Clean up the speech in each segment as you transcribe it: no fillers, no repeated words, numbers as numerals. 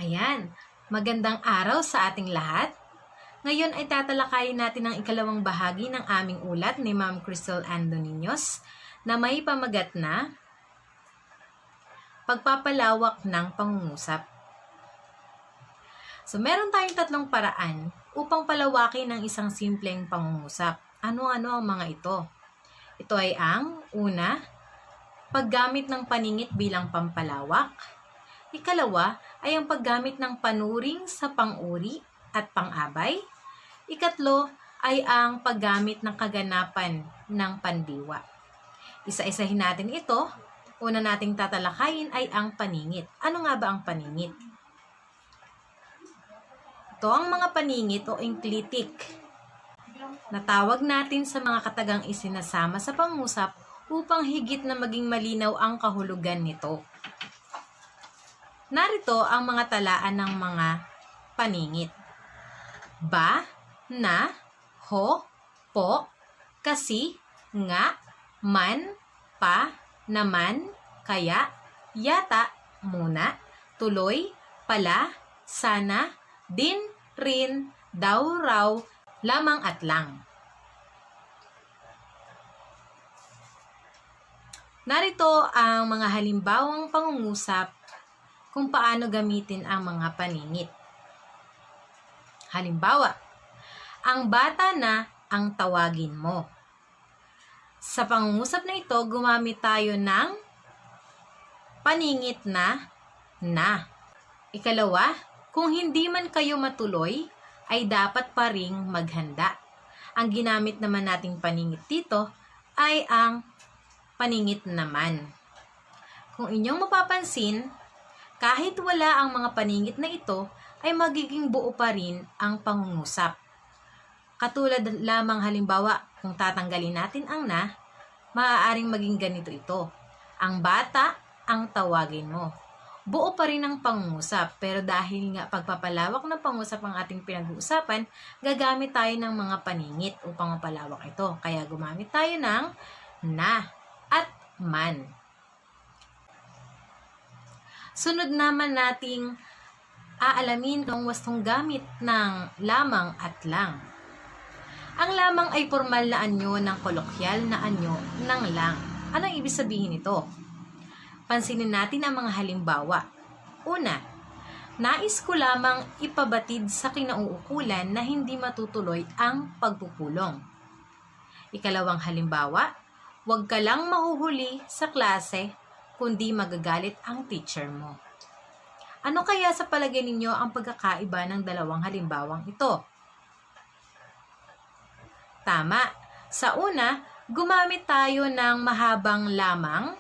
Ayan, magandang araw sa ating lahat. Ngayon ay tatalakayin natin ang ikalawang bahagi ng aming ulat ni Ma'am Crystal Andoninos na may pamagat na Pagpapalawak ng Pangungusap. So, meron tayong tatlong paraan upang palawakin ang isang simpleng pangungusap. Ano-ano ang mga ito? Ito ay ang una, paggamit ng paningit bilang pampalawak. Ikalawa ay ang paggamit ng panuring sa pang-uri at pang-abay. Ikatlo ay ang paggamit ng kaganapan ng pandiwa. Isa-isahin natin ito. Una nating tatalakayin ay ang paningit. Ano nga ba ang paningit? Ito ang mga paningit o enklitik na tawag natin sa mga katagang isinasama sa pangusap upang higit na maging malinaw ang kahulugan nito. Narito ang mga talaan ng mga paningit. Ba, na, ho, po, kasi, nga, man, pa, naman, kaya, yata, muna, tuloy, pala, sana, din, rin, daw, raw, lamang at lang. Narito ang mga halimbawang pangungusap kung paano gamitin ang mga paningit. Halimbawa, ang bata na ang tawagin mo. Sa pangungusap na ito, gumamit tayo ng paningit na na. Ikalawa, kung hindi man kayo matuloy, ay dapat pa ring maghanda. Ang ginamit naman nating paningit dito ay ang paningit naman. Kung inyong mapapansin, kahit wala ang mga paningit na ito, ay magiging buo pa rin ang pangungusap. Katulad lamang halimbawa, kung tatanggalin natin ang na, maaaring maging ganito ito. Ang bata, ang tawagin mo. Buo pa rin ang pangungusap, pero dahil nga pagpapalawak ng pangusap ang ating pinag-uusapan, gagamit tayo ng mga paningit upang mapalawak ito. Kaya gumamit tayo ng na at man. Sunod naman nating aalamin kung wastong gamit ng lamang at lang. Ang lamang ay formal na anyo ng kolokyal na anyo ng lang. Ano ang ibig sabihin nito? Pansinin natin ang mga halimbawa. Una, nais ko lamang ipabatid sa kinauukulan na hindi matutuloy ang pagpupulong. Ikalawang halimbawa, huwag ka lang mahuhuli sa klase kundi magagalit ang teacher mo. Ano kaya sa palagay ninyo ang pagkakaiba ng dalawang halimbawang ito? Tama. Sa una, gumamit tayo ng mahabang lamang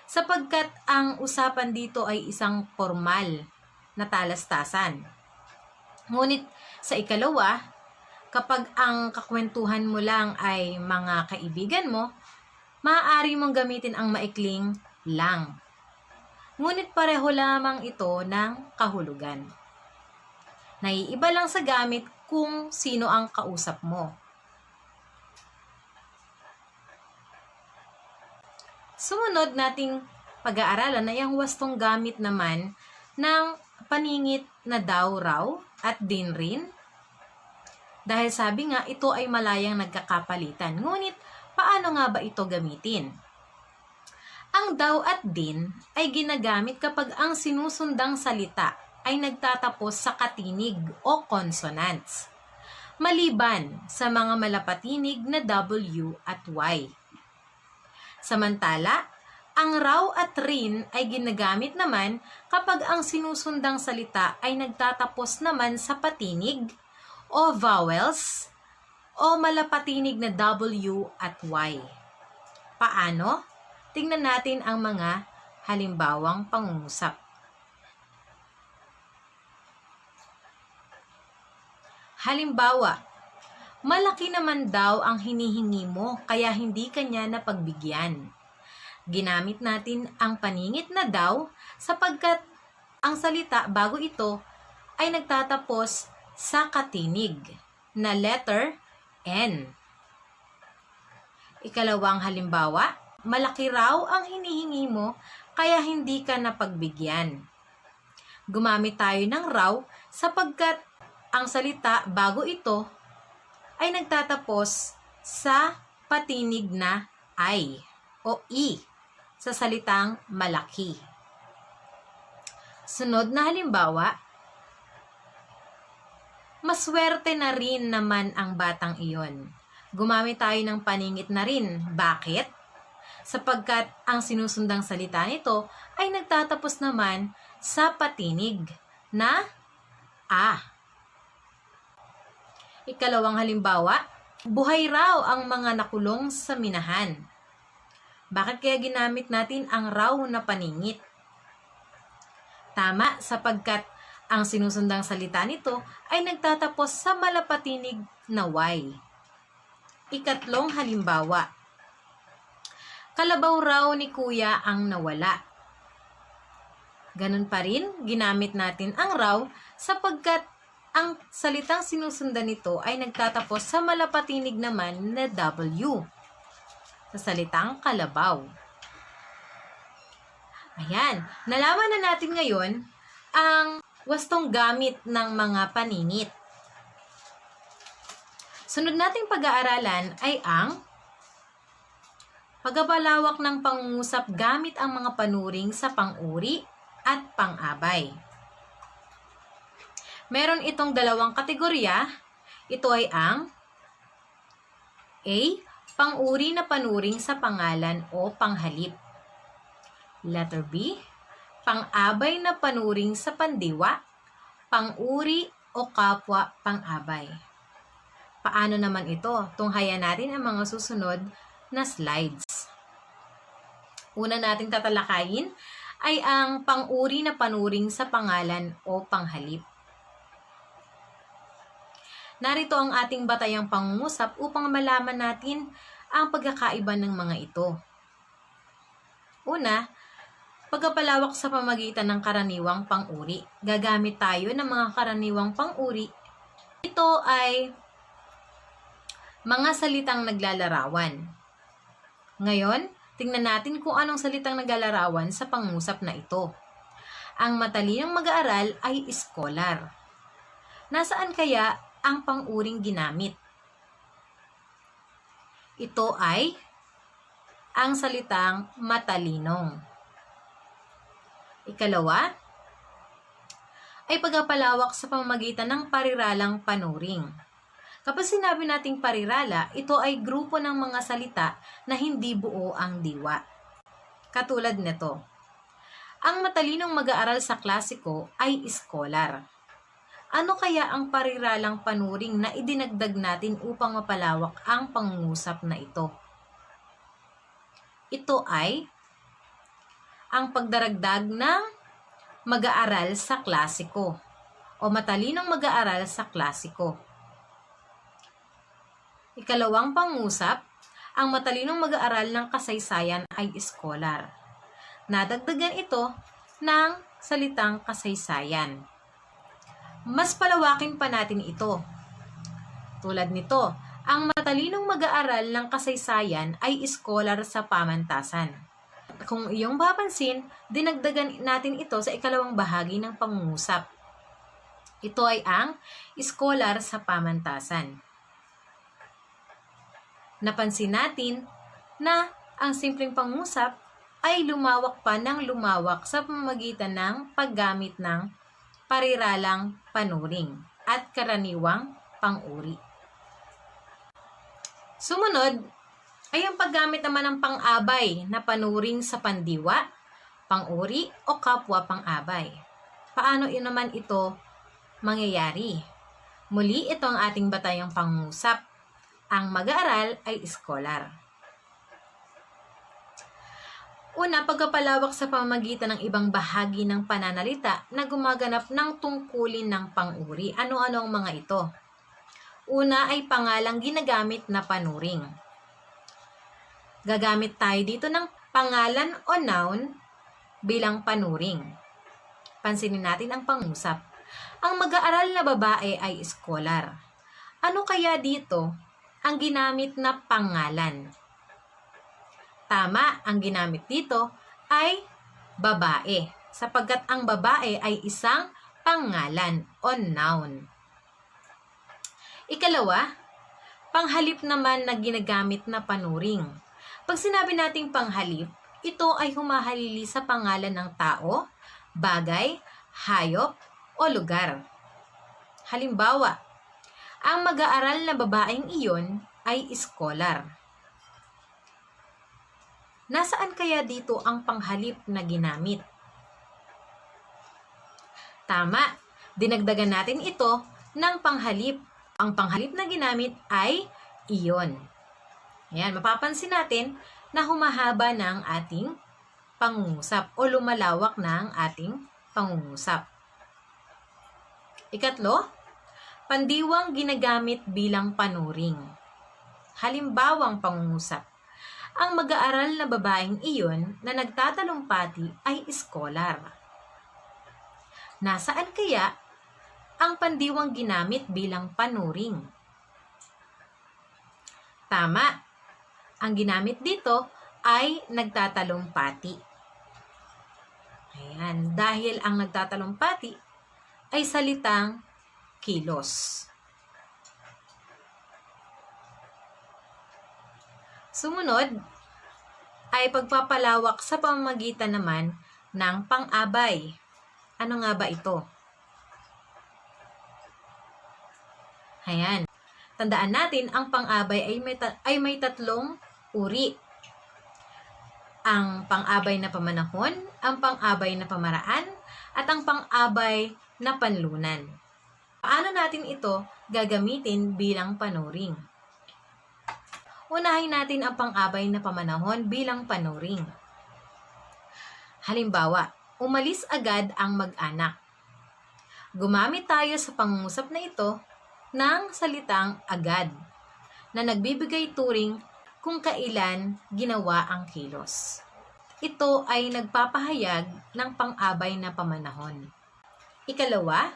sapagkat ang usapan dito ay isang formal na talastasan. Ngunit sa ikalawa, kapag ang kakwentuhan mo lang ay mga kaibigan mo, maaari mong gamitin ang maikling lang. Ngunit pareho lamang ito ng kahulugan. Naiiba lang sa gamit kung sino ang kausap mo. Sumunod nating pag-aaralan ay ang wastong gamit naman ng paningit na daw raw at din rin. Dahil sabi nga ito ay malayang nagkakapalitan. Ngunit paano nga ba ito gamitin? Ang daw at din ay ginagamit kapag ang sinusundang salita ay nagtatapos sa katinig o consonants, maliban sa mga malapatinig na W at Y. Samantala, ang raw at rin ay ginagamit naman kapag ang sinusundang salita ay nagtatapos naman sa patinig o vowels o malapatinig na W at Y. Paano? Tingnan natin ang mga halimbawang pangungusap. Halimbawa, malaki naman daw ang hinihingi mo kaya hindi kanya napagbigyan. Ginamit natin ang paningit na daw sapagkat ang salita bago ito ay nagtatapos sa katinig na letter N. Ikalawang halimbawa, malaki raw ang hinihingi mo kaya hindi ka napagbigyan. Gumamit tayo ng raw sapagkat ang salita bago ito ay nagtatapos sa patinig na I o I sa salitang malaki. Sunod na halimbawa, maswerte na rin naman ang batang iyon. Gumamit tayo ng paningit na rin. Bakit? Sapagkat ang sinusundang salita nito ay nagtatapos naman sa patinig na A. Ikalawang halimbawa, buhay raw ang mga nakulong sa minahan. Bakit kaya ginamit natin ang raw na paningit? Tama, sapagkat ang sinusundang salita nito ay nagtatapos sa malapatinig na Y. Ikatlong halimbawa, kalabaw raw ni kuya ang nawala. Ganun pa rin, ginamit natin ang raw sapagkat ang salitang sinusundan nito ay nagtatapos sa malapatinig naman na W sa salitang kalabaw. Ayan, nalaman na natin ngayon ang wastong gamit ng mga paningit. Sunod nating pag-aaralan ay ang pagpapalawak ng pangungusap gamit ang mga panuring sa pang-uri at pang-abay. Meron itong dalawang kategorya. Ito ay ang A. Pang-uri na panuring sa pangalan o panghalip. Letter B. Pang-abay na panuring sa pandiwa, pang-uri o kapwa pang-abay. Paano naman ito? Tunghayan natin ang mga susunod na slides. Una nating tatalakayin ay ang pang-uri na panuring sa pangalan o panghalip. Narito ang ating batayang pangungusap upang malaman natin ang pagkakaiba ng mga ito. Una, pagpapalawak sa pamamagitan ng karaniwang pang-uri. Gagamit tayo ng mga karaniwang pang-uri. Ito ay mga salitang naglalarawan. Ngayon, tingnan natin kung anong salitang naglalarawan sa pangungusap na ito. Ang matalinong mag-aaral ay scholar. Nasaan kaya ang pang-uring ginamit? Ito ay ang salitang matalinong. Ikalawa ay pagpapalawak sa pamamagitan ng pariralang panuring. Kapag sinabi nating parirala, ito ay grupo ng mga salita na hindi buo ang diwa. Katulad nito, ang matalinong mag-aaral sa klasiko ay scholar. Ano kaya ang pariralang panuring na idinagdag natin upang mapalawak ang pangungusap na ito? Ito ay ang pagdaragdag ng mag-aaral sa klasiko o matalinong mag-aaral sa klasiko. Ikalawang pangusap, ang matalinong mag-aaral ng kasaysayan ay scholar. Nadagdagan ito ng salitang kasaysayan. Mas palawakin pa natin ito. Tulad nito, ang matalinong mag-aaral ng kasaysayan ay scholar sa pamantasan. Kung iyong papansin, dinagdagan natin ito sa ikalawang bahagi ng pangungusap. Ito ay ang scholar sa pamantasan. Napansin natin na ang simpleng pangungusap ay lumawak pa ng lumawak sa pamamagitan ng paggamit ng pariralang panuring at karaniwang pang-uri. Sumunod ay ang paggamit naman ng pang-abay na panuring sa pandiwa, pang-uri o kapwa pang-abay. Paano naman ito mangyayari? Muli, ito ang ating batayang pangungusap. Ang mag-aaral ay scholar. Una, pagpapalawak sa pamamagitan ng ibang bahagi ng pananalita na gumaganap ng tungkulin ng pang-uri. Ano-ano ang mga ito? Una ay pangalang ginagamit na panuring. Gagamit tayo dito ng pangalan o noun bilang panuring. Pansinin natin ang pangusap. Ang mag-aaral na babae ay scholar. Ano kaya dito ang ginamit na pangalan? Tama, ang ginamit dito ay babae sapagkat ang babae ay isang pangalan o noun. Ikalawa, panghalip naman na ginagamit na panuring. Pag sinabi nating panghalip, ito ay humahalili sa pangalan ng tao, bagay, hayop, o lugar. Halimbawa, ang mag-aaral na babaeng iyon ay scholar. Nasaan kaya dito ang panghalip na ginamit? Tama, dinagdagan natin ito ng panghalip. Ang panghalip na ginamit ay iyon. Ayan, mapapansin natin na humahaba ng ating pangungusap o lumalawak ng ating pangungusap. Ikatlo, pandiwang ginagamit bilang panuring. Halimbawang pangungusap. Ang mag-aaral na babaeng iyon na nagtatalumpati ay scholar. Nasaan kaya ang pandiwang ginamit bilang panuring? Tama. Ang ginamit dito ay nagtatalumpati. Ayan, dahil ang nagtatalumpati ay salitang kilos. Sumunod ay pagpapalawak sa pamamagitan naman ng pang-abay. Ano nga ba ito? Ayan. Tandaan natin, ang pang-abay ay may tatlong uri. Ang pang-abay na pamanahon, ang pang-abay na pamaraan, at ang pang-abay na panlunan. Paano natin ito gagamitin bilang panuring? Unahin natin ang pang-abay na pamanahon bilang panuring. Halimbawa, umalis agad ang mag-anak. Gumamit tayo sa pangungusap na ito ng salitang agad na nagbibigay turing kung kailan ginawa ang kilos. Ito ay nagpapahayag ng pang-abay na pamanahon. Ikalawa,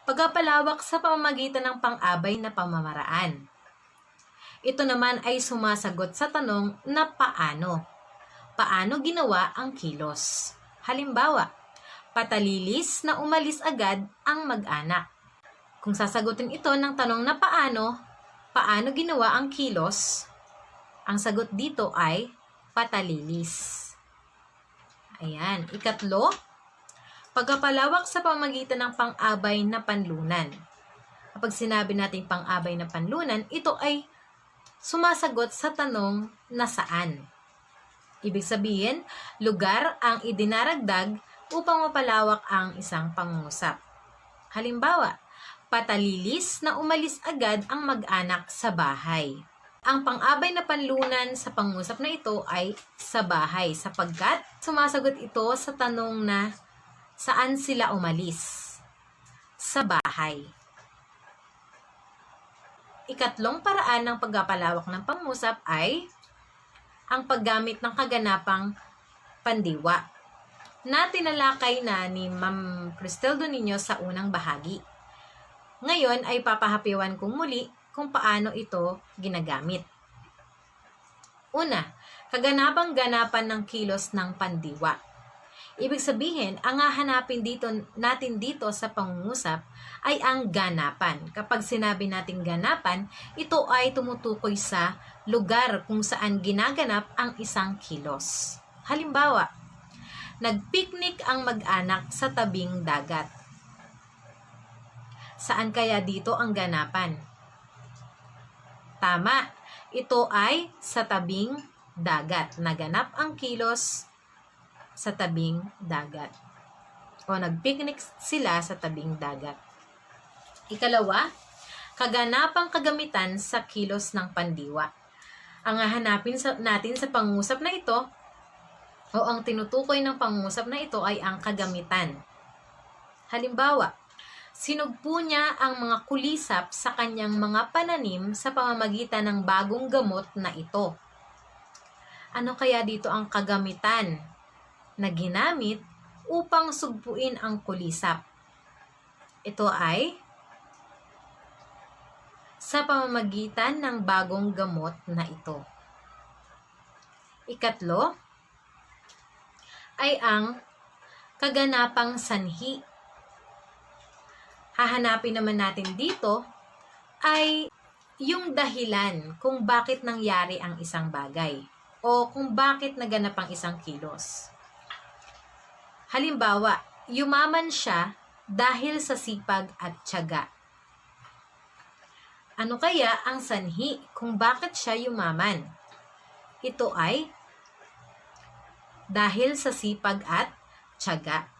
pagpapalawak sa pamamagitan ng pang-abay na pamamaraan. Ito naman ay sumasagot sa tanong na paano. Paano ginawa ang kilos? Halimbawa, patalilis na umalis agad ang mag-anak. Kung sasagutin ito ng tanong na paano ginawa ang kilos, ang sagot dito ay patalilis. Ayan. Ikatlo, pagpapalawak sa pamamagitan ng pang-abay na panlunan. Kapag sinabi natin pang-abay na panlunan, ito ay sumasagot sa tanong na saan. Ibig sabihin, lugar ang idinaragdag upang mapalawak ang isang pangungusap. Halimbawa, patalilis na umalis agad ang mag-anak sa bahay. Ang pang-abay na panlunan sa pangungusap na ito ay sa bahay sapagkat sumasagot ito sa tanong na saan sila umalis? Sa bahay. Ikatlong paraan ng pagpapalawak ng pangungusap ay ang paggamit ng kaganapang pandiwa na tinalakay na ni Ma'am Cristel Doninio sa unang bahagi. Ngayon ay papahapiwan kong muli kung paano ito ginagamit. Una, kaganapang-ganapan ng kilos ng pandiwa. Ibig sabihin, ang hahanapin natin dito sa pangungusap ay ang ganapan. Kapag sinabi nating ganapan, ito ay tumutukoy sa lugar kung saan ginaganap ang isang kilos. Halimbawa, nagpiknik ang mag-anak sa tabing dagat. Saan kaya dito ang ganapan? Tama, ito ay sa tabing dagat. Naganap ang kilos sa tabing dagat. O nagpiknik sila sa tabing dagat. Ikalawa, kaganapang kagamitan sa kilos ng pandiwa. Ang hahanapin natin sa pangungusap na ito o ang tinutukoy ng pangungusap na ito ay ang kagamitan. Halimbawa, sinugpo niya ang mga kulisap sa kanyang mga pananim sa pamamagitan ng bagong gamot na ito. Ano kaya dito ang kagamitan na ginamit upang sugpuin ang kulisap? Ito ay sa pamamagitan ng bagong gamot na ito. Ikatlo ay ang kaganapang sanhi. Hahanapin naman natin dito ay yung dahilan kung bakit nangyari ang isang bagay o kung bakit naganap ang isang kilos. Halimbawa, yumaman siya dahil sa sipag at tiyaga. Ano kaya ang sanhi kung bakit siya yumaman? Ito ay dahil sa sipag at tiyaga.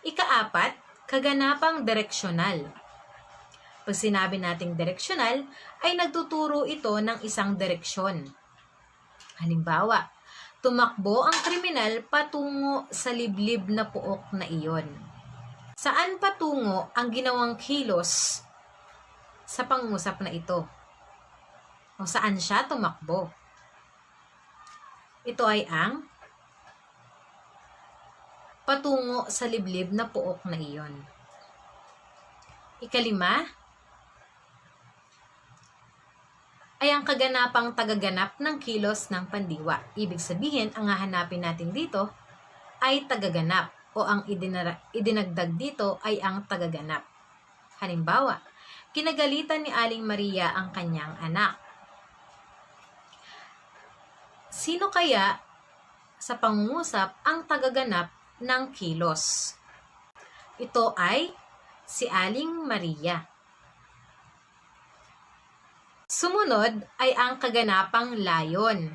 Ikaapat, kaganapang direksyonal. Pag sinabi nating direksyonal, ay nagtuturo ito ng isang direksyon. Halimbawa, tumakbo ang kriminal patungo sa liblib na puok na iyon. Saan patungo ang ginawang kilos sa pangusap na ito? O saan siya tumakbo? Ito ay ang patungo sa liblib na puok na iyon. Ikalima ay ang kaganapang tagaganap ng kilos ng pandiwa. Ibig sabihin, ang hahanapin natin dito ay tagaganap o ang idinagdag dito ay ang tagaganap. Halimbawa, kinagalitan ni Aling Maria ang kanyang anak. Sino kaya sa pangungusap ang tagaganap ng kilos? Ito ay si Aling Maria. Sumunod ay ang kaganapang layon.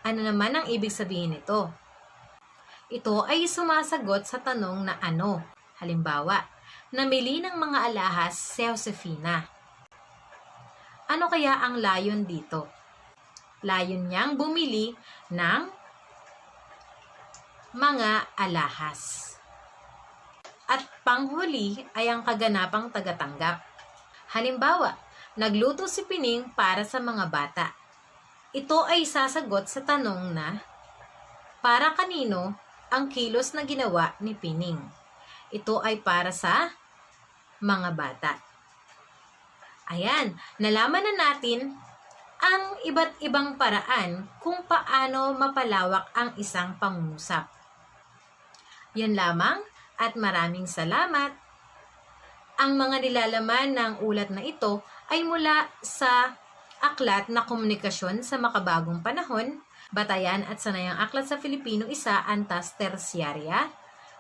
Ano naman ang ibig sabihin nito? Ito ay sumasagot sa tanong na ano. Halimbawa, namili ng mga alahas si Josefina. Ano kaya ang layon dito? Layon niyang bumili ng mga alahas. At panghuli ay ang kaganapang tagatanggap. Halimbawa, nagluto si Pining para sa mga bata. Ito ay sasagot sa tanong na, para kanino ang kilos na ginawa ni Pining? Ito ay para sa mga bata. Ayan, nalaman na natin ang iba't ibang paraan kung paano mapalawak ang isang pangungusap. Yan lamang at maraming salamat. Ang mga nilalaman ng ulat na ito ay mula sa aklat na Komunikasyon sa Makabagong Panahon, Batayan at Sanayang Aklat sa Filipino 1, Antas Terciaria,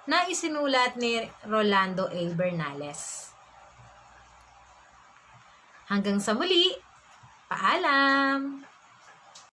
na isinulat ni Rolando A. Bernales. Hanggang sa muli, paalam!